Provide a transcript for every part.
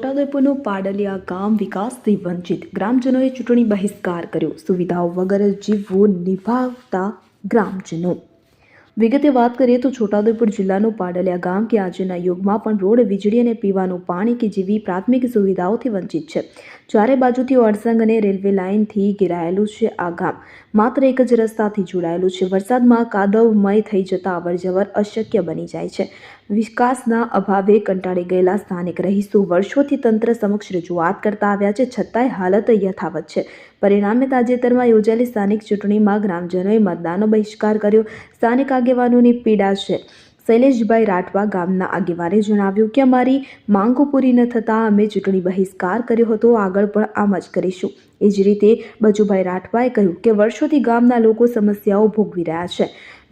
છોટાઉદેપુરનું પાડલિયા ગામ વિકાસથી વંચિત, ગ્રામજનોએ ચૂંટણી બહિષ્કાર કર્યો, સુવિધાઓ વગર જીવવું નિભાવતા ગ્રામજનો। વિગતે વાત કરીએ તો છોટાઉદેપુર જિલ્લાનું પાડલિયા ગામ કે આજના યુગમાં પણ રોડ, વીજળી અને પીવાનું પાણી કે જેવી પ્રાથમિક સુવિધાઓથી વંચિત છે। ચારે બાજુથી અડસંગ અને રેલવે લાઇનથી ઘેરાયેલું છે। આ ગામ માત્ર એક જ રસ્તાથી જોડાયેલું છે। વરસાદમાં કાદવમય થઈ જતા અવરજવર અશક્ય બની જાય છે। વિકાસના અભાવે કંટાળી ગયેલા સ્થાનિક રહીશો વર્ષોથી તંત્ર સમક્ષ રજૂઆત કરતા આવ્યા છે, છતાંય હાલત યથાવત છે। પરિણામે તાજેતરમાં યોજાયેલી સ્થાનિક ચૂંટણીમાં ગ્રામજનોએ મતદાનનો બહિષ્કાર કર્યો। સ્થાનિક આગેવાનોની પીડા છે। શૈલેષભાઈ રાઠવા ગામના આગેવાને જણાવ્યું કે અમારી માંગો પૂરી ન થતાં અમે ચૂંટણી બહિષ્કાર કર્યો હતો, આગળ પણ આમ જ કરીશું। એ જ રીતે બચુભાઈ રાઠવાએ કહ્યું કે વર્ષોથી ગામના લોકો સમસ્યાઓ ભોગવી રહ્યા છે।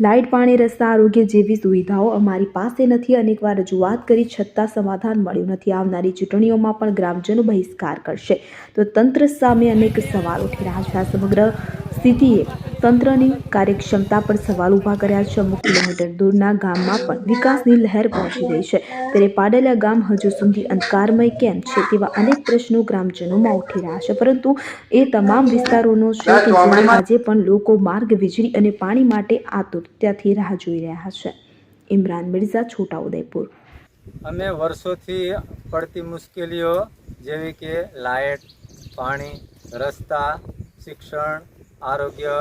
લાઇટ, પાણી, રસ્તા, આરોગ્ય જેવી સુવિધાઓ અમારી પાસે નથી। અનેકવાર રજૂઆત કરી છતાં સમાધાન મળ્યું નથી। આવનારી ચૂંટણીઓમાં પણ ગ્રામજનો બહિષ્કાર કરશે તો તંત્ર સામે અનેક સવાલ ઉઠી રહ્યા છે। આ સમગ્ર સ્થિતિએ તંત્રની કાર્યક્ષમતા પર સવાલ ઊભા કર્યા છે। અમુક કિલોમીટર દૂરના ગામમાં પણ વિકાસની લહેર પહોંચી ગઈ છે, ત્યારે પાડલિયા ગામ હજુ સુધી અંધકારમય કેમ છે તેવા અનેક પ્રશ્નો ગ્રામજનોમાં ઉઠી રહ્યા છે। પરંતુ એ તમામ વિસ્તારોનો છે કે જ્યાં આજે પણ લોકો માર્ગ, વીજળી અને પાણી માટે આતુરતાથી રાહ જોઈ રહ્યા છે। ઇમરાન મિર્ઝા, છોટાઉદેપુર। અમે વર્ષોથી પડતી મુશ્કેલીઓ જેવી કે લાઇટ, પાણી, રસ્તા, શિક્ષણ, આરોગ્ય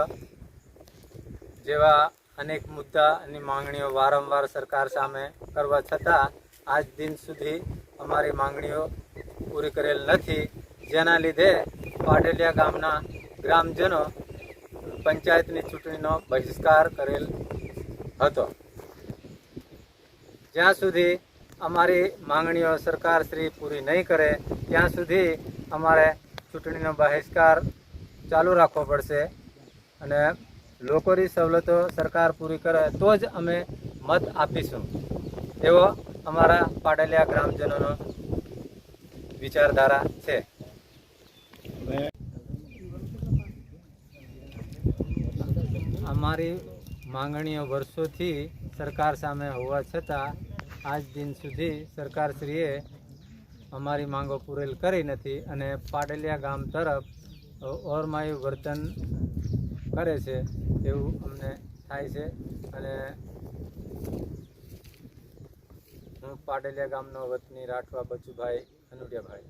જેવા અનેક મુદ્દા અને માંગણીઓ વારંવાર સરકાર સામે કરવા છતાં આજ દિન સુધી અમારી માંગણીઓ પૂરી કરેલ નથી, જેના લીધે પાડલિયા ગામના ગ્રામજનો પંચાયતની ચૂંટણીનો બહિષ્કાર કરેલ હતો। જ્યાં સુધી અમારી માંગણીઓ સરકારશ્રી પૂરી નહીં કરે ત્યાં સુધી અમારે ચૂંટણીનો બહિષ્કાર ચાલુ રાખવો પડશે અને લોકોની સવલતો સરકાર પૂરી કરે તો જ અમે મત આપીશું, એવો અમારા પાડલિયા ગ્રામજનોનો વિચારધારા છે। અમારી માંગણીઓ વર્ષોથી સરકાર સામે હોવા છતાં આજ દિન સુધી સરકારશ્રીએ અમારી માંગો પૂરેલ કરી નથી અને પાડલિયા ગામ તરફ ઓરમાયું વર્તન કરે છે એવું અમને થાય છે। અને હું પાડલિયા ગામનો વતની રાઠવા બચુભાઈ અનુડિયાભાઈ।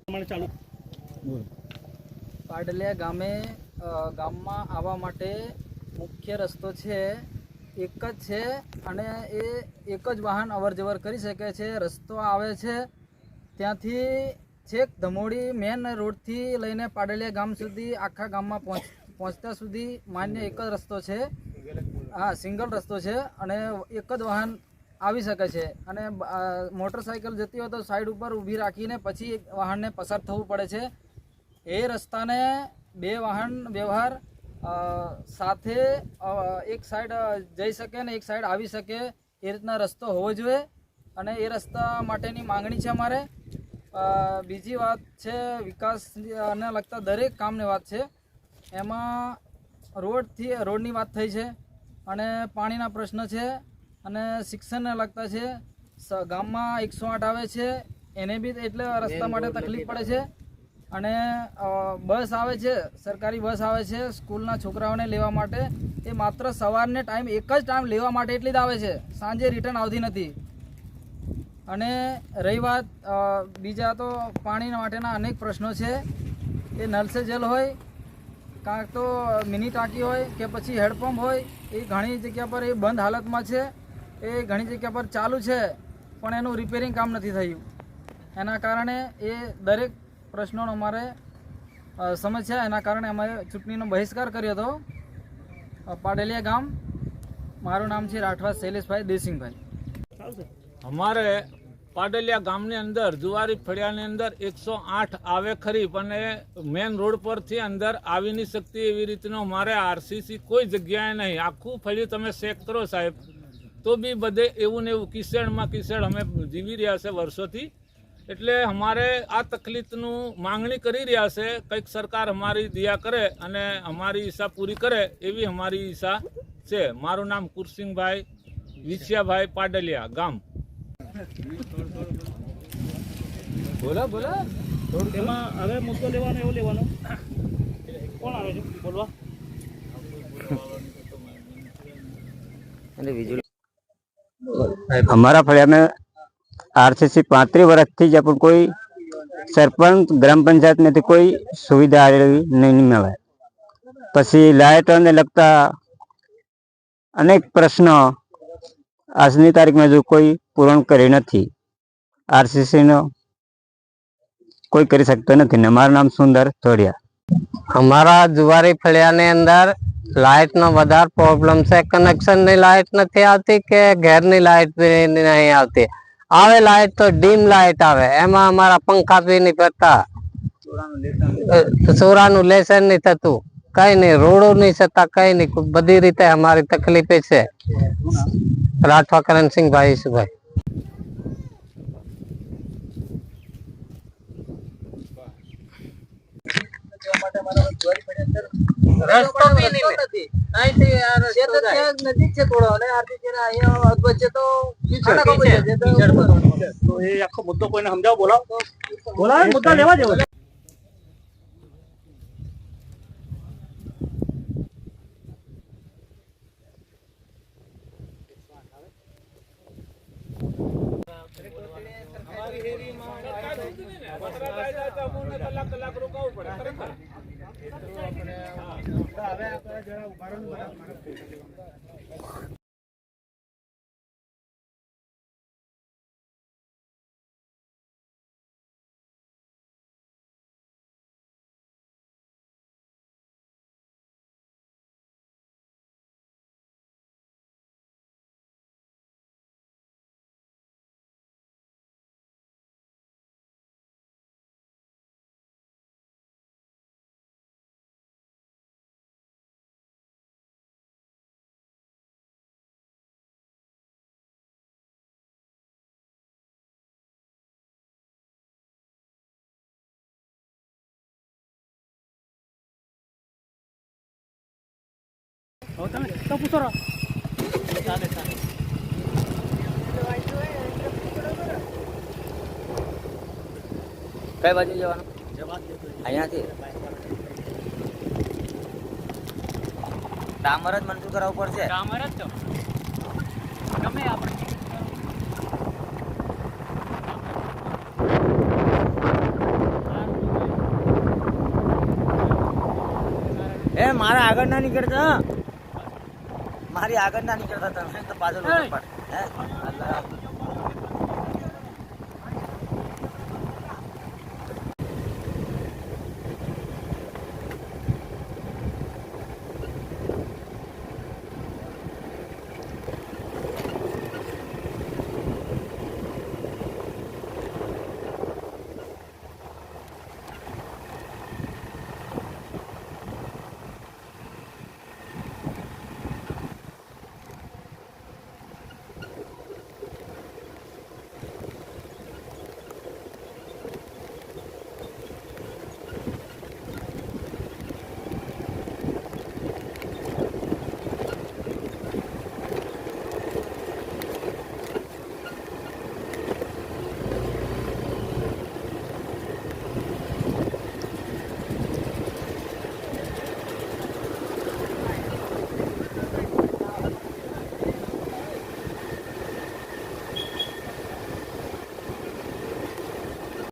પાડલિયા ગામમાં આવવા માટે મુખ્ય રસ્તો છે એક જ છે અને એ એક જ વાહન અવરજવર કરી શકે છે। રસ્તો આવે છે ત્યાંથી છેક ધમોડી મેન રોડથી લઈને પાડલિયા ગામ સુધી આખા ગામમાં પહોંચતા સુધી માન્ય એક જ રસ્તો છે। હા, સિંગલ રસ્તો છે અને એક જ વાહન આવી શકે છે અને મોટરસાઇકલ જતી હોય તો સાઈડ ઉપર ઊભી રાખીને પછી વાહનને પસાર થવું પડે છે। એ રસ્તાને બે વાહન વ્યવહાર સાથે એક સાઈડ જઈ શકે ને એક સાઈડ આવી શકે એ રીતના રસ્તો હોવો જોઈએ અને એ રસ્તા માટેની માંગણી છે અમારે। બીજી વાત છે વિકાસને લગતા દરેક કામની વાત છે, એમાં રોડની વાત થઈ છે અને પાણીના પ્રશ્ન છે અને શિક્ષણને લગતા છે। ગામમાં 108 આવે છે એને બી એટલે રસ્તા માટે તકલીફ પડે છે અને બસ આવે છે, સરકારી બસ આવે છે સ્કૂલના છોકરાઓને લેવા માટે, એ માત્ર સવારને ટાઈમ એક જ ટાઈમ લેવા માટે એટલી જ આવે છે, સાંજે રિટર્ન આવતી નથી। અને રહી વાત બીજા તો પાણી માટેના અનેક પ્રશ્નો છે, એ નલ સે જલ હોય કાં તો મિની ટાંકી હોય કે પછી હેડપંપ હોય, એ ઘણી જગ્યા પર એ બંધ હાલતમાં છે, એ ઘણી જગ્યા પર ચાલુ છે પણ એનું રિપેરિંગ કામ નથી થયું। એના કારણે એ દરેક પ્રશ્નોનો અમારે સમસ્યા, એના કારણે અમારે ચૂંટણીનો બહિષ્કાર કર્યો હતો। પાડલિયા ગામ, મારું નામ છે રાઠવા શૈલેષભાઈ દેસિંગભાઈ। અમારે પાડલિયા ગામની અંદર જુવારી ફળિયાની અંદર 108 આવે ખરી પણ એ મેન રોડ પરથી અંદર આવી નહીં શકતી એવી રીતનો અમારે આરસીસી કોઈ જગ્યાએ નહીં। આખું ફળિયું તમે ચેક કરો સાહેબ તો બી બધે એવું ને એવું કિસેડમાં કિસેડ અમે જીવી રહ્યા છે વર્ષોથી। એટલે અમારે આ તકલીફનું માંગણી કરી રહ્યા છે, કંઈક સરકાર અમારી દયા કરે અને અમારી ઈચ્છા પૂરી કરે એવી અમારી ઈચ્છા છે। મારું નામ કુરસિંગભાઈ વિછિયાભાઈ, પાડલિયા ગામ। બોલો। તેમાં હવે મુદ્દો લેવાનો એવો લેવાનો કોણ આવે છે બોલવા हमारा फलिया में आरसीसी 35 वर्ष थी जब कोई सरपंच ग्राम पंचायत में थी कोई सुविधा नहीं मिले पछी लाइट ने लगता अनेक प्रश्न આજની તારીખમાં જો કોઈ પૂરણ કરી નથી આરસીસી નો કોઈ કરી શકતો નથી ને મારું નામ સુંદર થોડિયા हमारा जुवारी फलिया ने अंदर लाइट नो વધારે प्रॉब्लम છે कनेक्शन ની लाइट નથી આવતી કે ઘર ની लाइट भी नहीं આવતી આવે लाइट तो ડીમ लाइट આવે એમાં અમારા પંખા भी नहीं ફરતા સોરાનું લેસન नहीं થતું કઈ નહીં રોડો नहीं છતા કઈ નહીં બધી રીતે અમારી તકલીફે છે રાઠવા કરણસિંહ ભાઈ સુભાઈ રસ્તો બી નથી અહીંથી આ રસ્તો જાય નજીક છે થોડો અને આરતી અહીંયા વચ્ચે તો તો એ આખો મુદ્દો કોઈને સમજાવો બોલાવો મુદ્દા લેવા જેવો છે કલાક રોકાવું પડે હવે તમે તો પૂછો રહો ચાલે કઈ બાજુ જવાનું અહીંયાથી ડામર જ મંજૂર કરાવવું પડશે ડામર જ તો ગમે આપણે એ મારા આગળ ના નીકળતા મારી આગળ ના નીકળતા તમે તો પાછળ હે અલ્લાહ